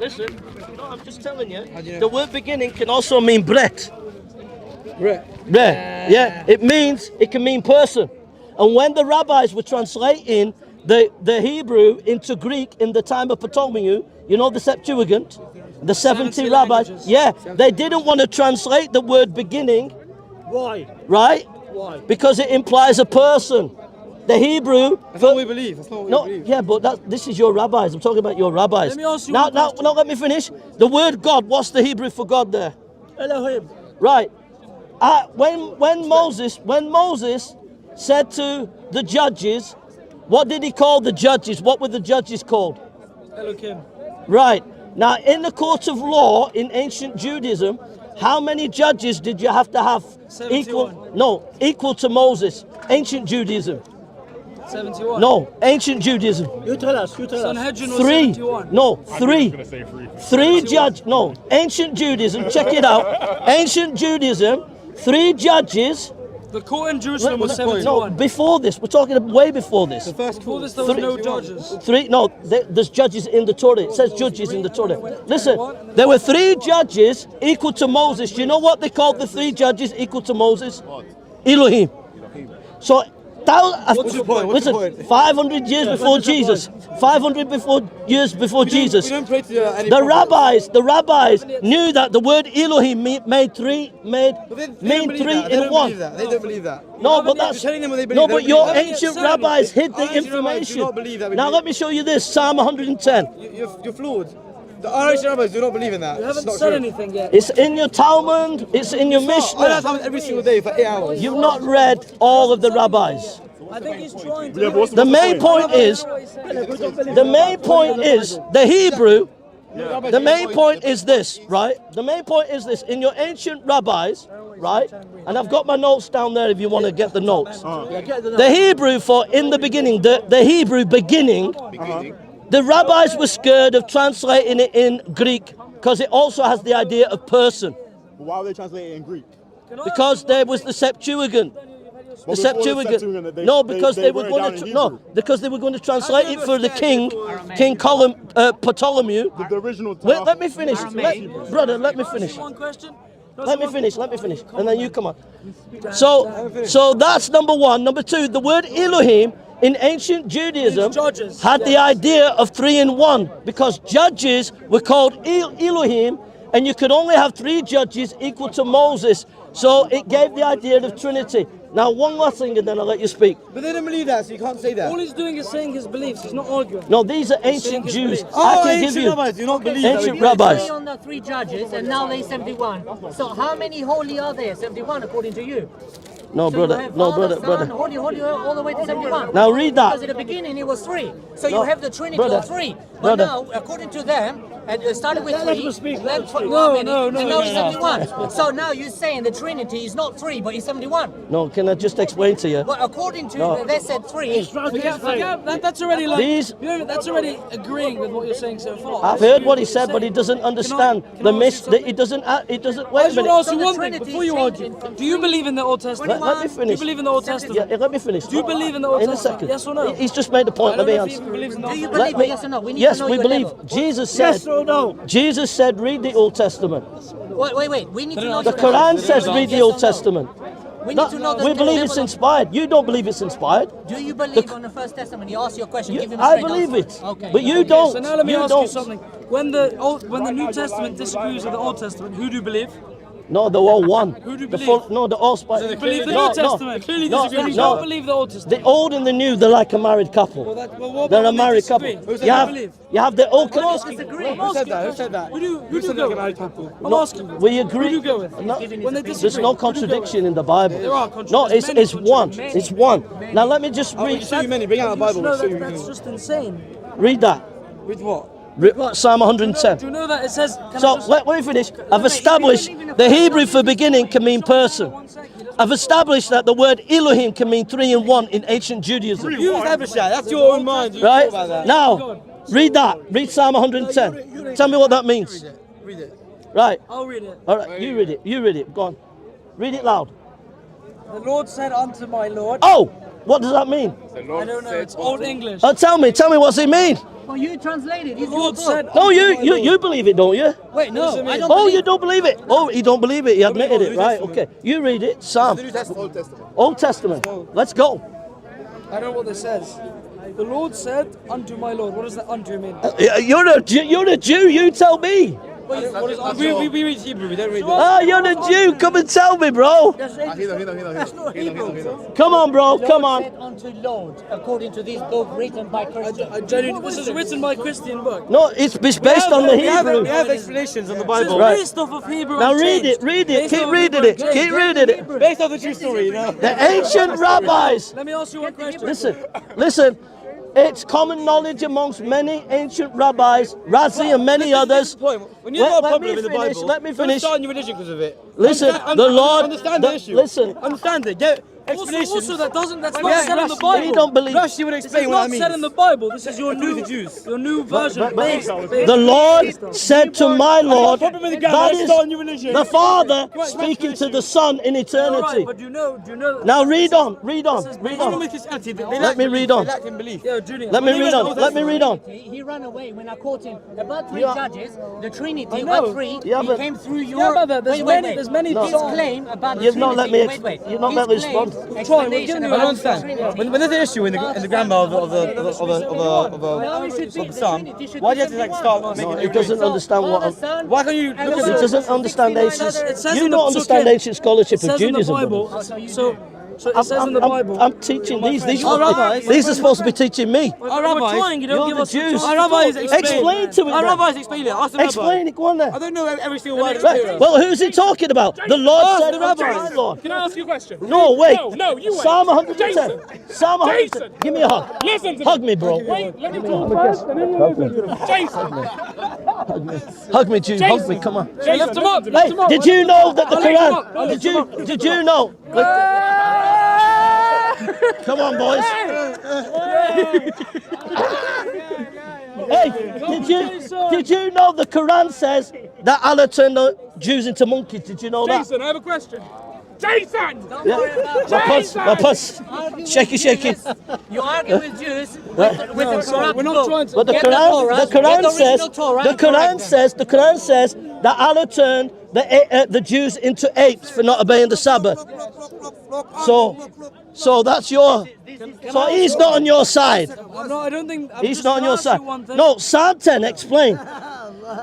Listen, no, I'm just telling you. The word beginning can also mean Brett. Brett. Yeah. It can mean person. And when the rabbis were translating the Hebrew into Greek in the time of Ptolemy, you know the Septuagint, the 70 rabbis, they didn't want to translate the word beginning. Why? Right? Why? Because it implies a person. The Hebrew. That's not what we believe. That's not what we believe. Yeah, but this is your rabbis. I'm talking about your rabbis. Let me ask you now, one question. let me finish. The word God. What's the Hebrew for God there? Elohim. Right. When Moses said to the judges, what did he call the judges? What were the judges called? Elohim. Right. Now, in the court of law in ancient Judaism, how many judges did you have to have 71. equal to Moses? Ancient Judaism. 71. No, ancient Judaism. You tell us. Sanhedrin was Three. 71. No, three. Ancient Judaism, check it out. Ancient Judaism, 3 judges. The court in Jerusalem was No, 71. before this. We're talking way before this. Before this, there was no judges. There's judges in the Torah. It says judges in the Torah. Listen, there were 3 judges equal to Moses. Do you know what they called the 3 judges equal to Moses? Elohim. So, What's your point? listen, 500 years before Jesus. 500 years before Jesus. We don't pray to any The rabbis knew that the word Elohim made three in one. They don't believe that. No, but that's telling them what they believe. no, but your ancient rabbis hid the Ancient rabbis do information. not believe that. Now let me show you this, Psalm 110. You're flawed. The Irish rabbis do not believe in that. You haven't said anything yet. It's in your Talmud, it's in your I Mishnah. have every single day for 8 hours. You've not read all of the rabbis. I think he's trying to. The main point is the Hebrew. The main point is this, right? The main point is this. In your ancient rabbis, right? And I've got my notes down there if you want to get the notes. The Hebrew for in the beginning, the Hebrew beginning, the rabbis were scared of translating it in Greek because it also has the idea of person. But why are they translating it in Greek? Because there was the Septuagint. The Septuagint. Because they were going to translate it for the king, Ptolemy. The original. Wait, let me finish, brother. Let me finish. One question. Let me finish, and then you come on. So that's number one. Number two, the word Elohim in ancient Judaism had the idea of 3 in 1 because judges were called Elohim, and you could only have 3 judges equal to Moses. So it gave the idea of Trinity. Now, one last thing, and then I'll let you speak. But they don't believe that, so you can't say that. All he's doing is saying his beliefs. He's not arguing. No, these are ancient Jews. Ancient rabbis do not believe ancient that. rabbis. On the 3 judges, and now they 71. So how many holy are there? 71 according to you. No, So brother. you have No, Father, brother. Son, Holy, all the way to 71. Now read that. Because in the beginning it was 3. So No, you have the Trinity brother, of 3. But brother. now, according to them, and it started with 3. Let him speak, Then No, and now it's no. 71. So now you're saying the Trinity is not 3, but it's 71. No, can I just explain to you? But according to No. they said 3. That's already like. These- That's already agreeing with what you're saying so far. I've heard what he said, but he doesn't understand can I the ask you myth. something? He doesn't. I Wait a just want to minute. ask you So the one thing Trinity before you is argue. changing from Do you 3 believe in the Old Testament? Let me Do finish. you believe in the Old Testament? Yeah, let me finish. Do you believe in the Old In a Testament? second. Yes or no? He's just made the point. I Let don't me know if he answer. even believes in the Do Old you Testament. believe it? Yes or no? We need Yes, to know we your believe. level. Jesus said. Yes or no? Jesus said, read the Old Testament. Wait. We need to know The your Quran level. says, read the Yes Old or no? Testament. We need to know the We believe level it's of- inspired. You don't believe it's inspired. Do you believe on the First Testament? You ask your question. Give him a I straight believe answer. it, Okay. but you Okay. don't. So now let me ask don't. you something. When the New Testament disagrees with the Old Testament, who do you believe? No, they're all one. Who do you The believe? no, they're all spied. You believe the No, New Testament. Clearly no, disagree. You no. don't believe the Old Testament. The old and the new, they're like a married couple. What They're about a when they married couple. disagree? Who said You they have, believe? you have the old. I'm asking. Who said that? Who said that? Who do Who you said go like a with? married couple? I'm asking you. We agree. Who do you go with? No, When they disagree. there's no who do you go contradiction in the Bible. There are No, contradictions. it's Many one. contradictions. It's one. Now let me just We'll read. show you many. Bring out a Bible. No, We'll show you that's many. just insane. Read that. With what? Psalm 110. Do you know that it says? So let me finish. I've established the Hebrew for beginning can mean person. I've established that the word Elohim can mean 3 in 1 in ancient Judaism. You established that. That's your own mind. You Right? thought about that. Now, read that. Read Psalm 110. Tell me what that means. Read it. Right. I'll read it. All right. You read it. You read it. Go on. Read it loud. The Lord said unto my Lord. Oh, What does that mean? I don't know. It's Old English. Tell me what's it mean? Well, you translated. The It's your Lord book. said. No, you believe it, don't you? Wait, no, I don't Oh, believe you don't believe it? Oh, you don't believe it? You admitted it, right? Okay. You read it, Psalm. The New Testament. Old Testament. Old Testament. Let's go. I don't know what this says. The Lord said unto my Lord. What does that unto mean? You're a Jew. You tell me. What is unto? We read Hebrew, we don't read Ah, you're the Jew. Come and tell me, bro. That's That's not Hebrew. Come on, bro. Come Lord on. said unto Lord, according to this book written by Christians. This is written by a Christian book. No, it's based on the Hebrew. We have explanations on the It's Bible. Right. based off of Hebrew. Now and read it. changed. Read it. Based Keep off of reading Hebrew it. and Keep changed. reading it. Based off the true story, you know. The ancient rabbis. Let me ask you one question. Listen. It's common knowledge amongst many ancient rabbis, Razi and many others. When you've got a Let problem me with the finish, Bible, let me don't finish. start a new religion because of it. Listen, Understand- the Lord. Understand the issue. Listen. Understand it. Get Also, explanations. that's Yeah, not said in the Rashi, Bible. You don't believe. Rashi would This is explain what not that means. said in the Bible. This is your Include new the Jews. your new version. based- The Lord said to my Lord, problem with the grammar, that let's is start a new religion. the Father Come on, speaking to issue. the Son in All eternity. right, but do you know? Now read on, read on, This is read based Problem on. with Christianity, they Let lack me belief, read on. They lack in belief. Yo, Junior. Let me read on, let me read on. He ran away when I caught him. About three Yeah. judges, the Trinity, I know. about three, Yeah, he but- came through your... Yeah, but there's many His songs. claim about the You've Trinity... not let me wait. you've not let me His claim, respond. explanation I about don't the understand. Trinity... When there's an issue in the grammar of No, it should be, the psalm, Trinity should why be do you have to like 71. start making No, a he doesn't new understand what I'm... Son, Why can't you and look the at He it? doesn't understand 69 ancient... other- It says You in don't the- understand so, ancient scholarship It of says in the Judaism, Bible. brother. So it says in the Bible. I'm teaching these. These Our rabbis- are supposed to be teaching me. We're rabbis- trying. You don't You're give the us the Jews. chance Our to rabbis talk. Explain to me Our then. rabbis explain it. Ask the rabbi. Explain it, go on there. I don't know every single word. Right. Well, who's he talking about? The Lord Ask said the unto rabbis. my Lord. Can I ask you a question? No, wait. No, you wait. Psalm 110. Jason. Psalm 110. Jason. Give me a hug. Listen to Hug me, bro. Wait, let me talk first, and then you listen. Jason. Hug me, Jew. Hug me. Come on. Jason, Lift him up. Hey, did you know that the Lift him Quran? up. Did you know? Come on, boys. Hey, did you know the Quran says that Allah turned the Jews into monkeys? Did you know that? Jason, I have a question. Jason! My puss. Shaky, shaky. You argue with Jews with the corrupt we're not book. trying to- But the Get Quran Get original Torah and correct them. the Quran says that Allah turned the Jews into apes for not obeying the Sabbath. So that's your. So he's not on your side. No, I don't think. He's not on your side. No, Psalm 10, explain.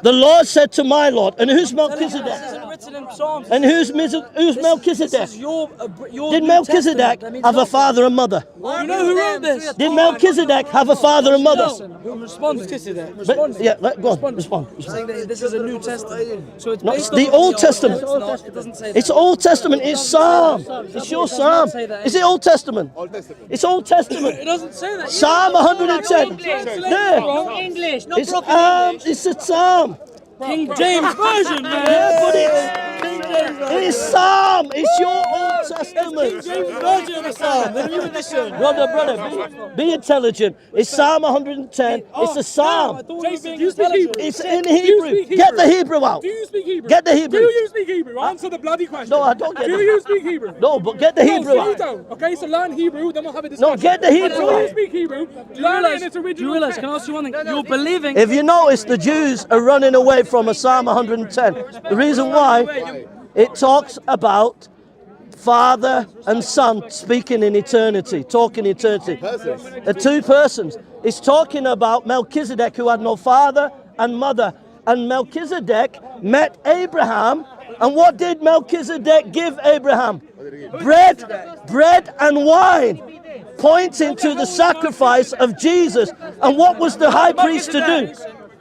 The Lord said to my Lord, and who's This Melchizedek? isn't written in Psalms. And who's Melchizedek? This is your Did New Melchizedek Testament. That means have a nothing. father and mother? You know who wrote this? Did Melchizedek have a father and mother? Listen, I'm responding. But, yeah, go on, respond. I'm saying that this is a New Testament. So it's No, based it's the on Old Testament. It's not, it doesn't say that. It's Old Testament. It's Psalm. It's your Psalm. Is it Old Testament? Old Testament. It's Old Testament. It doesn't say that. Psalm 110. There. Wrong English, not It's broken English. it's a Psalm. King James version, man. Yeah, but it's Psalm. It's your Old Testament. version of the Psalm, the new edition. Brother, be intelligent. It's Psalm 110. It's a Psalm. Jason, do you speak Hebrew? It's in Do you Hebrew. speak Get the Hebrew? Hebrew out. Do you speak Hebrew? Get the Hebrew. Do you speak Hebrew? Answer the bloody question. No, I don't get Do it. you speak Hebrew? No, but get the No, Hebrew so you out. don't. Okay, so learn Hebrew, then we'll have a discussion. No, get the Hebrew Do you out. speak Hebrew? Do you Learn it realize? in its Do original you realize? text. Can I ask you one thing? You're believing. If you notice, the Jews are running away from a Psalm 110. The reason why, it talks about Father and Son speaking in eternity, talking eternity. Two persons. It's talking about Melchizedek, who had no father and mother. And Melchizedek met Abraham. And what did Melchizedek give Abraham? Bread and wine, pointing to the sacrifice of Jesus. And what was the high priest to do?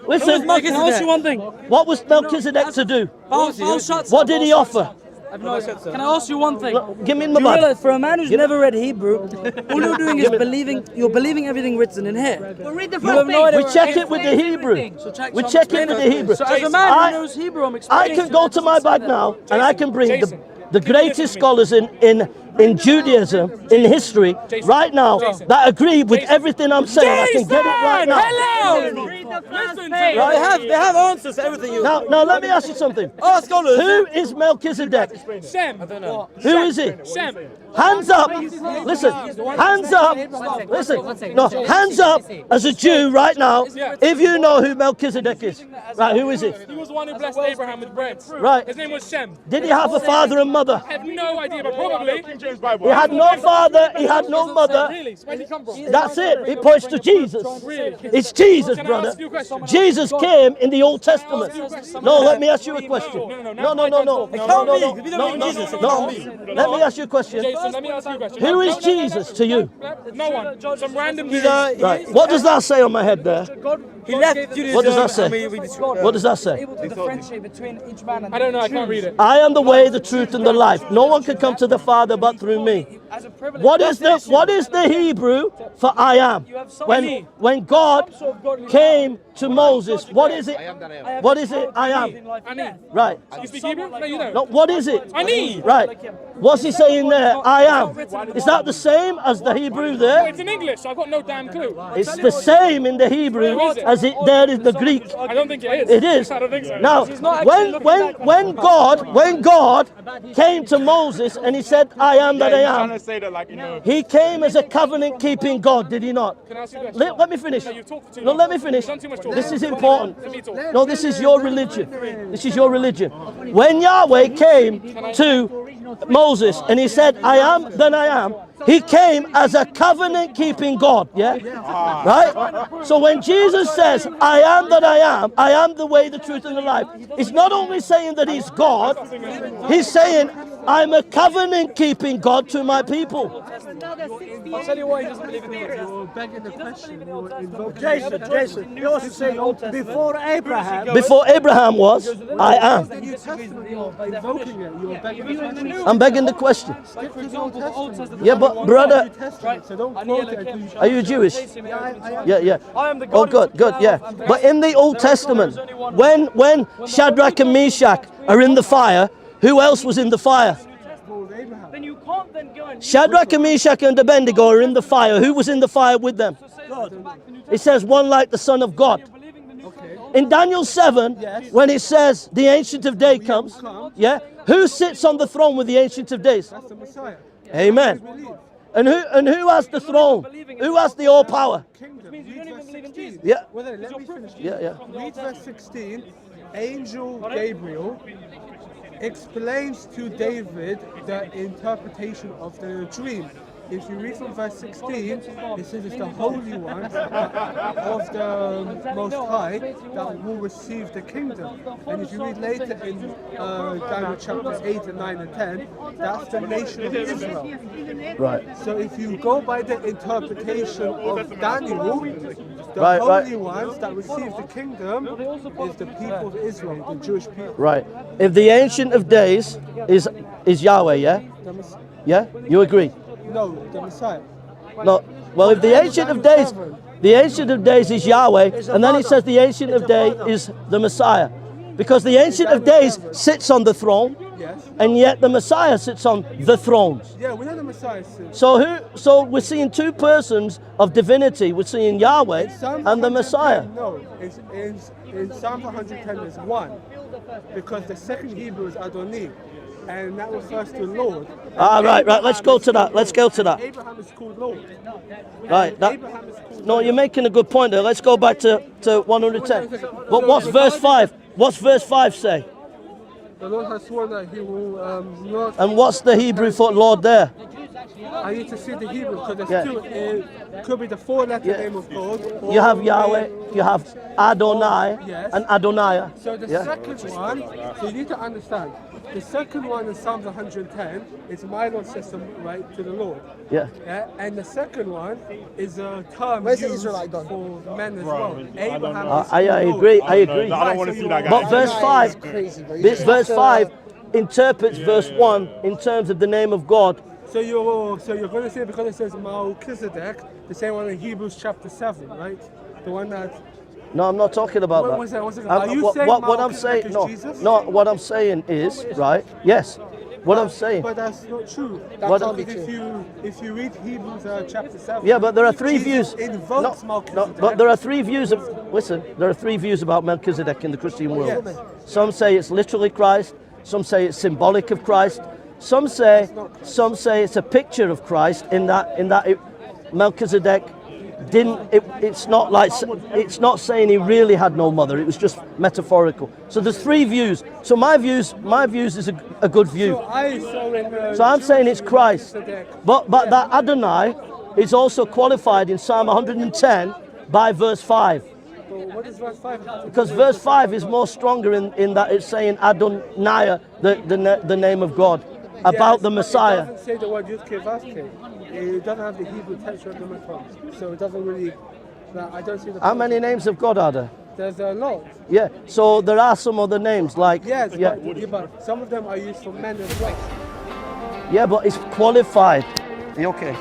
Listen, Can I ask you one thing? what was Melchizedek to do? I'll shut. What did he offer? Can I ask you one thing? Give me Do my you Bible. realize for a man who's never read Hebrew, all you're doing is believing. You're believing everything written in here. Well, read the You have first no idea page. We check it with the Hebrew. We check it with the Hebrew. So as a man who knows Hebrew, I'm I explaining. can go to my bag now and I can bring the greatest scholars in Judaism, in history, right now, that agree with everything I'm saying. I can get it right now. Hello! Read the first Listen page. to They have answers to everything you. Now, let me ask you something. Our scholars. Who is Melchizedek? Shem. Who is he? Shem. Hands up. Listen. Hands up. Listen. No, hands up as a Jew right now if you know who Melchizedek is. Right, who is he? He was the one who blessed Abraham with bread. Right. His name was Shem. Did he have a father and mother? I have no idea, but probably. He had no father, he had no mother. Really? Where did he come from? That's it. It points to Jesus. Really? It's Jesus, Can I brother. ask you a question? Jesus came in the Old Testament. No, let me ask you a question. No. Let me ask you a question. Jason, let me ask you a question. Who is Jesus to you? No one. Some random dude. Right. What does that say on my head there? He left Judaism. What does that say? and we What does that say? Able to differentiate between each man and I don't know, I can't read it. I am the way, the truth, and the life. No one can come to the Father but through me. as a privilege. What is the Hebrew for I am? When God came to Moses, what is it? What is it? I am. Ani. Right. You speak Hebrew? No, you don't. No, what is it? Ani. Right. What's he saying there? I am. Is that the same as the Hebrew Oh, there? it's in English, so I've got no damn clue. It's the same in the Hebrew as it there is the Greek. I don't think it is. It is. I don't think so. Now, when God came to Moses and he said, I am that I am, say that like, you know. he came as a covenant-keeping God, did he not? Can I ask you a question? Let me finish. No, you've talked for too No, long. let me finish. You've done too much talking. This is important. Let me talk. No, this is your religion. This is your religion. When Yahweh came to Moses and he said, I am that I am, he came as a covenant-keeping God, yeah? Right? So when Jesus says, I am that I am the way, the truth, and the life, it's not only saying that he's God, he's saying, I'm a covenant-keeping God to my people. I'll tell you why he doesn't believe in the Old Testament. You're begging the question. You're invoking. Jason, you also say before Abraham. Before Abraham was, I am. The New Testament, you're invoking it. You're begging the question. I'm begging the question. Like, for example, the Old Testament. Yeah, but brother, So don't quote it until you are you Jewish? Yeah, yeah. I am the Oh, God good, yeah. But in the Old Testament, when Shadrach and Meshach are in the fire, who else was in the fire? Then you can't then go and Shadrach and Meshach and Abednego are in the fire. Who was in the fire with them? It says one like the Son of God. In Daniel 7, when it says the Ancient of Days comes, yeah, who sits on the throne with the Ancient of Days? That's the Messiah. Amen. And who has the throne? Who has the all power? Kingdom. Read verse 16. Yeah. Well, then, let me finish. Yeah. Read verse 16. Angel Gabriel explains to David the interpretation of the dream. If you read from verse 16, it says it's the Holy One of the Most High that will receive the kingdom. And if you read later in Daniel chapters 8 and 9 and 10, that's the nation of Israel. Right. So if you go by the interpretation of Daniel, the Right, Holy right. Ones that receive the kingdom is the people of Israel, the Jewish people. Right. If the Ancient of Days is Yahweh, yeah? The Mess- Yeah? You agree? No, the Messiah. No. Well, if the Ancient of Days is Yahweh, and then he says the Ancient of Days is the Messiah. Because the Ancient of Days sits on the throne, Yes. and yet the Messiah sits on the thrones. Yeah, we know the Messiah. Sis. So we're seeing two persons of divinity. We're seeing Yahweh Psalm and the 110, Messiah. No, in Psalm 110 there's one, because the second Hebrew is Adonai, and that refers to Lord. Right. Let's go to that. Let's go to that. Abraham is called Lord. Right. Abraham is called No, you're making a good point there. Let's go back to 110. But what's verse 5? What's verse 5 say? The Lord has sworn that He will not. And what's the Hebrew for Lord there? I need to see the Hebrew because there's Yeah. two. It could be the four-letter name of God. or You have a- Yahweh, you have Adonai, Yes. and Adoniah. So the Yeah. second one, so you need to understand, the second one in Psalms 110 is my Lord system, right, to the Lord. Yeah. Yeah, and the second one is a term Where's the used Israelite gone? for men as well. Abraham is I called agree. Lord. I agree. I don't want to see that guy. But verse That 5, is crazy, bro. You this just verse have to- 5 interprets verse 1 in terms of the name of God. So you're going to say, because it says Melchizedek, the same one in Hebrews chapter 7, right? The one that. No, I'm not talking about What that. was that? What's it- are you what, saying what I'm Melchizedek saying, is no, Jesus? no, what I'm saying is, right? Yes, what I'm saying. But that's not true. What- can't be Because true. if you read Hebrews chapter 7, Yeah, but there are three Jesus views. invokes No, Melchizedek. but there are three views. Listen, there are three views about Melchizedek in the Christian world. Yes. Some say it's literally Christ. Some say it's symbolic of Christ. some say it's a picture of Christ in that Melchizedek it's not saying he really had no mother. It was just metaphorical. So there's three views. So my views is a good view. So I'm saying it's Christ. But that Adonai is also qualified in Psalm 110 by verse 5. What is verse 5? Because verse 5 is more stronger in that it's saying Adonai, the name of God, about the Messiah. It doesn't say the word Yud-Keh Vav-Keh. It doesn't have the Hebrew text of the Mekong. So it doesn't really, I don't see the... How many names of God are there? There's a lot. Yeah, so there are some other names like... Yes, yeah. but some of them are used for men as well. Yeah, but it's qualified. Are you okay?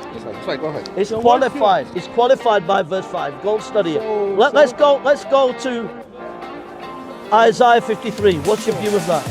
Sorry, go ahead. It's qualified. It's qualified by verse 5. Go and study it. Let's go to Isaiah 53. What's your view of that?